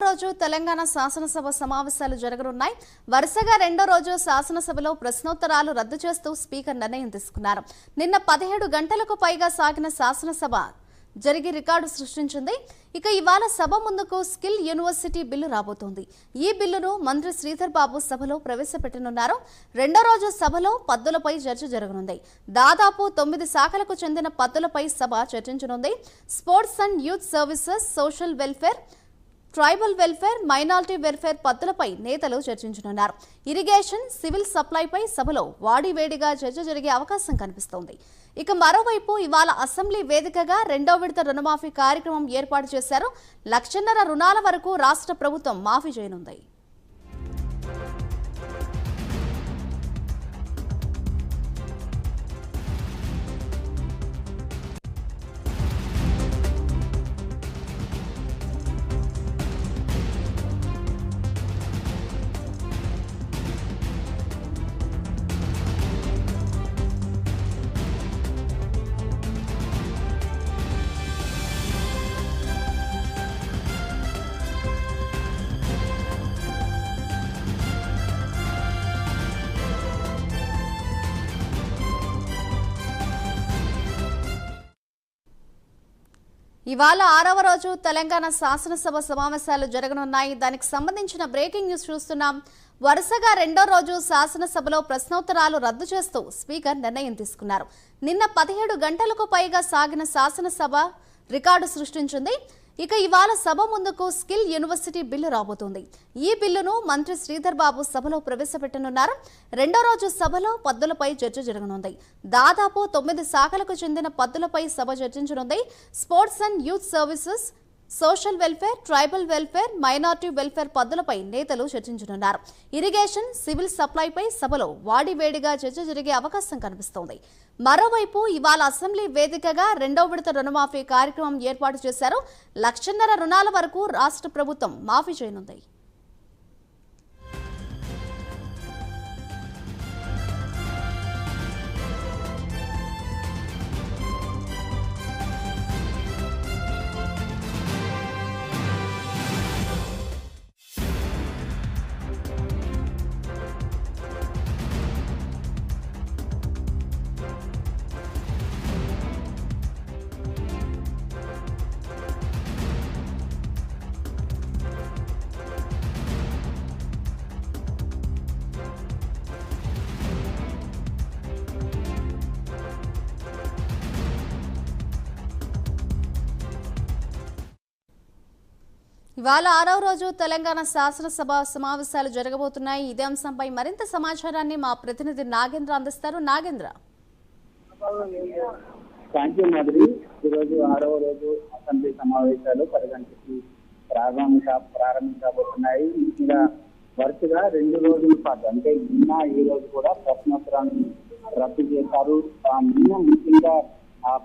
రోజు తెలంగాణ శాసనసభ సమావేశాలు జరగనున్నాయి. వరుసగా రెండో రోజు శాసనసభలో ప్రశ్నోత్తరాలు రద్దు చేస్తూ స్పీకర్ నిర్ణయం తీసుకున్నారు. నిన్న 17 గంటలకు పైగా సాగిన శాసనసభ జరిగి రికార్డు సృష్టించింది. ఇక ఇవాళ సభ ముందుకు స్కిల్ యూనివర్సిటీ బిల్లు రాబోతోంది. ఈ బిల్లును మంత్రి శ్రీధర్ బాబు సభలో ప్రవేశపెట్టనున్నారు. రెండో రోజు సభలో పద్దులపై చర్చ జరగనుంది. దాదాపు 9 శాఖలకు చెందిన పద్దులపై సభ చర్చించనుంది. Sports and youth services, social welfare, tribal welfare, minority welfare పద్దులపై నేతలు చర్చించనున్నారు. ఇరిగేషన్, సివిల్ సప్లైపై సభలో వాడివేడిగా చర్చ జరిగే అవకాశం కనిపిస్తోంది. ఇక మరోవైపు ఇవాళ అసెంబ్లీ వేదికగా రెండో విడత రుణమాఫీ కార్యక్రమం ఏర్పాటు చేశారు. 1.5 లక్షల రుణాల వరకు రాష్ట్ర ప్రభుత్వం మాఫీ చేయనుంది. ఇవాళ 6వ రోజు తెలంగాణ శాసనసభ సమావేశాలు జరగనున్నాయి. దానికి సంబంధించిన బ్రేకింగ్ న్యూస్ చూస్తున్నాం. వరుసగా రెండో రోజు శాసనసభలో ప్రశ్నోత్తరాలు రద్దు చేస్తూ స్పీకర్ నిర్ణయం తీసుకున్నారు. నిన్న 17 గంటలకు పైగా సాగిన శాసనసభ రికార్డు సృష్టించింది. ఇక ఇవాళ సభ ముందుకు స్కిల్ యూనివర్సిటీ బిల్లు రాబోతోంది. ఈ బిల్లును మంత్రి శ్రీధర్ బాబు సభలో ప్రవేశపెట్టనున్నారు. రెండో రోజు సభలో పద్దులపై చర్చ జరగనుంది. దాదాపు 9 శాఖలకు చెందిన పద్దులపై సభ చర్చించనుంది. Sports and youth services, social welfare, tribal welfare, minority welfare పద్దులపై నేతలు చర్చించనున్నారు. ఇరిగేషన్, సివిల్ సప్లైపై సభలో వాడివేడిగా చర్చ జరిగే అవకాశం కనిపిస్తోంది. మరోవైపు ఇవాళ అసెంబ్లీ వేదికగా రెండో విడత రుణమాఫీ కార్యక్రమం ఏర్పాటు చేశారు. 1.5 లక్షల రుణాల వరకు రాష్ట్ర ప్రభుత్వం మాఫీ చేయనుంది. ఇవాళ 6వ రోజు తెలంగాణ శాసనసభ సమావేశాలు జరగబోతున్నాయి. ఇదే అంశంపై మరింత సమాచారాన్ని మా ప్రతినిధి నాగేంద్ర అందిస్తారు. నాగేంద్ర, ఈరోజు 6వ రోజు అసెంబ్లీ సమావేశాలు 10 గంటలకి ప్రారంభించబోతున్నాయి. ముఖ్యంగా వరుసగా 2 రోజుల పాటు అంటే నిన్న ఈ రోజు కూడా ప్రశ్నోత్తరాన్ని రద్దు చేశారు. నిన్న ముఖ్యంగా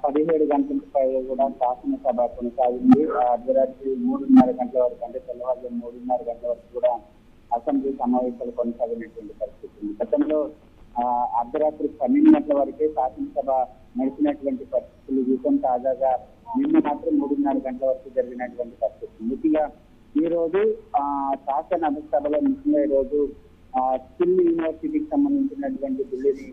17 గంటలకు పైగా కూడా శాసనసభ కొనసాగింది. అర్ధరాత్రి 3:30 గంటల వరకు అంటే తెల్లవారుజాము 3:30 గంటల వరకు కూడా అసెంబ్లీ సమావేశాలు కొనసాగినటువంటి పరిస్థితి ఉంది. గతంలో అర్ధరాత్రి 12 గంటల వరకే శాసనసభ నడిచినటువంటి పరిస్థితులు చూసాం. తాజాగా నిన్న మాత్రం 3:30 గంటల వరకు జరిగినటువంటి పరిస్థితి. ముఖ్యంగా ఈ రోజు శాసన సభలో ముఖ్యంగా ఈ రోజు స్కిల్ యూనివర్సిటీకి సంబంధించినటువంటి బిల్లుని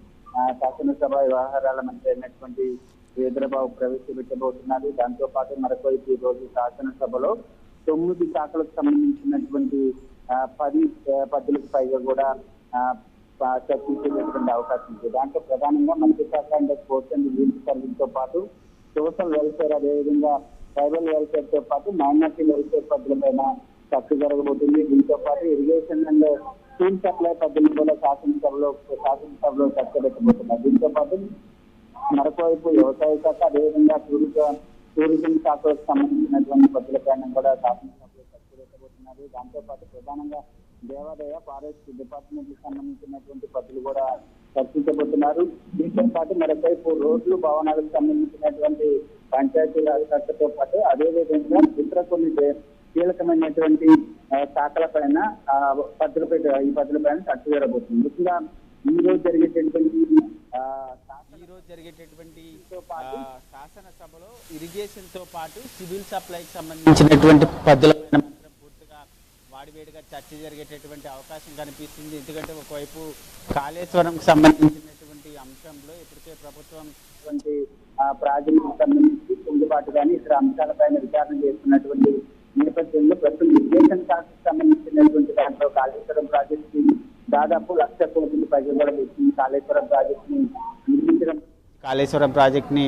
శాసనసభ వ్యవహారాల మంత్రి అయినటువంటి శ్రీధర్బాబు ప్రవేశపెట్టబోతున్నారు. దాంతో పాటు మరొకవైపు ఈ రోజు శాసనసభలో 9 శాఖలకు సంబంధించినటువంటి 10 పద్దులకు పైగా కూడా చర్చించేటటువంటి అవకాశం ఉంది. దాంట్లో ప్రధానంగా మంత్రి శాఖ అంటే స్పోర్ట్స్ అండ్ యూత్ సర్వీస్ తో పాటు సోషల్ వెల్ఫేర్, అదేవిధంగా ట్రైబల్ వెల్ఫేర్ తో పాటు మైనారిటీ వెల్ఫేర్ పద్ధతులపైన చర్చ జరగబోతుంది. దీంతో పాటు ఇరిగేషన్ అండ్ సివిల్ సప్లై పద్ధతులు కూడా శాసనసభలో చర్చ పెట్టబోతున్నారు. దీంతో పాటు మరొకవైపు వ్యవసాయ శాఖ, అదేవిధంగా టూరిజం శాఖకు సంబంధించినటువంటి పద్ధతులపైన కూడా శాసనసభలో చర్చ పెట్టబోతున్నారు. దాంతో పాటు ప్రధానంగా దేవాదాయ, ఫారెస్ట్ డిపార్ట్మెంట్ కి సంబంధించినటువంటి పద్ధతులు కూడా చర్చించబోతున్నారు. దీంతో పాటు మరొకవైపు రోడ్లు, భవనాలకు సంబంధించినటువంటి పంచాయతీరాజ్ శాఖతో పాటు అదేవిధంగా ఇతర కొన్ని కీలకమైనటువంటి శాఖల పైన ఈ పద్ధతులపైన చర్చ జరగబోతుంది. ముఖ్యంగా ఈ రోజు జరిగేటటువంటి శాసనసభలో ఇరిగేషన్ తో పాటు సివిల్ సప్లైకి సంబంధించినటువంటి పద్ధతులపైన పూర్తిగా వాడివేడిగా చర్చ జరిగేటటువంటి అవకాశం కనిపిస్తుంది. ఎందుకంటే ఒకవైపు కాళేశ్వరంకి సంబంధించినటువంటి అంశంలో ఇప్పటికే ప్రభుత్వం ప్రాజెక్టుకు సంబంధించి కుంగుబాటు కానీ ఇతర అంశాలపైన విచారణ చేస్తున్నటువంటి నేపథ్యంలో ప్రస్తుతం ఇరిగేషన్ శాఖకు సంబంధించినటువంటి దాంట్లో కాళేశ్వరం ప్రాజెక్టు దాదాపు 1,00,000 కోట్ల పైగా కూడా వచ్చింది. కాళేశ్వరం ప్రాజెక్ట్ని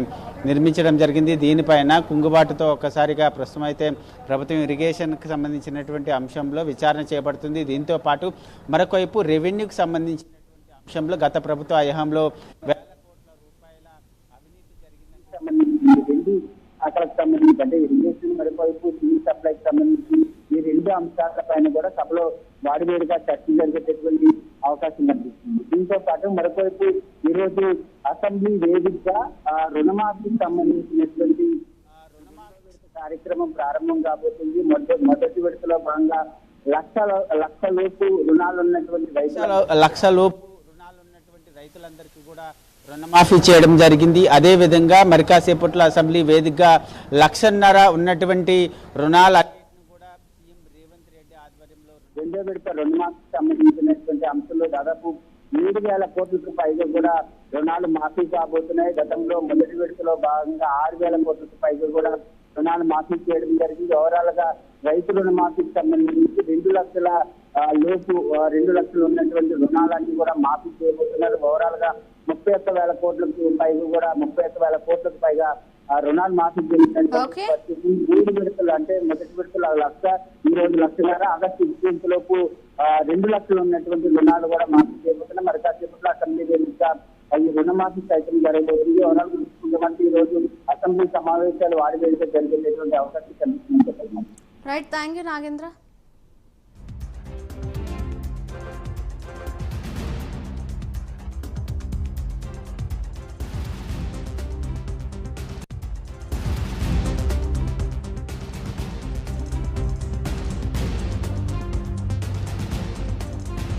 నిర్మించడం జరిగింది. దీనిపైన కుంగుబాటుతో ఒక్కసారిగా ప్రస్తుతం అయితే ప్రభుత్వం ఇరిగేషన్కి సంబంధించినటువంటి అంశంలో విచారణ చేపడుతుంది. దీంతో పాటు మరొక వైపు రెవెన్యూకి సంబంధించినటువంటి అంశంలో గత ప్రభుత్వ హయాంలో వేల కోట్ల రూపాయల అవినీతి జరిగింది. అక్కడికి సంబంధించి అంటే ఇరిగేషన్ మరొకవైపు సివిల్ సప్లైకి సంబంధించి ఈ రెండు అంశాలపైన కూడా సభలో వాడివేడిగా చర్చ జరిగేటటువంటి అవకాశం కనిపిస్తుంది. దీంతో పాటు మరొకవైపు ఈరోజు అసెంబ్లీ వేదికగా రుణమాఫీకి సంబంధించినటువంటి కార్యక్రమం ప్రారంభం కాబోతుంది. మొదటి విడతలో భాగంగా లక్షలోపు రుణాలు ఉన్నటువంటి రైతులందరికీ కూడా రుణమాఫీ చేయడం జరిగింది. అదే విధంగా మరి కాసేపట్లో అసెంబ్లీ వేదికగా 1,50,000 ఉన్నటువంటి రుణాలన్నింటినీ కూడా సీఎం రేవంత్ రెడ్డి ఆధ్వర్యంలో రెండో విడత రుణమాఫీకి సంబంధించినటువంటి అంశంలో దాదాపు 7,000 కోట్లకు పైగా కూడా రుణాలు మాఫీ కాబోతున్నాయి. గతంలో మొదటి విడతలో భాగంగా 6,000 కోట్లకు పైగా కూడా రుణాలు మాఫీ చేయడం జరిగింది. ఓవరాల్ గా రైతు రుణమాఫీకి సంబంధించి 2 లక్షల లోపు 2 లక్షలు ఉన్నటువంటి రుణాలన్నీ కూడా మాఫీ చేయబోతున్నారు. ఓవరాల్ గా 31,000 కోట్లకు పైగా కూడా 31,000 కోట్లకు పైగా రుణాలు మాఫీ చేసినటువంటి 3 విడతలు అంటే మొదటి విడతలు 1,00,000, ఈ రోజు 1,50,000, ఆగస్టు 15 లోపు 2 లక్షలు ఉన్నటువంటి రుణాలు కూడా మాఫీ చేయబోతున్నాయి. మరి కాసేపట్లో అసెంబ్లీ వేదికగా ఈ రుణమాఫీ సైతం జరగబోతుంది. ఓవరాల్ చూసుకుంటే ఈ రోజు అసెంబ్లీ సమావేశాలు వాడివేడిగా జరిగేటటువంటి అవకాశం కనిపిస్తుంది. Right, thank you Nagendra.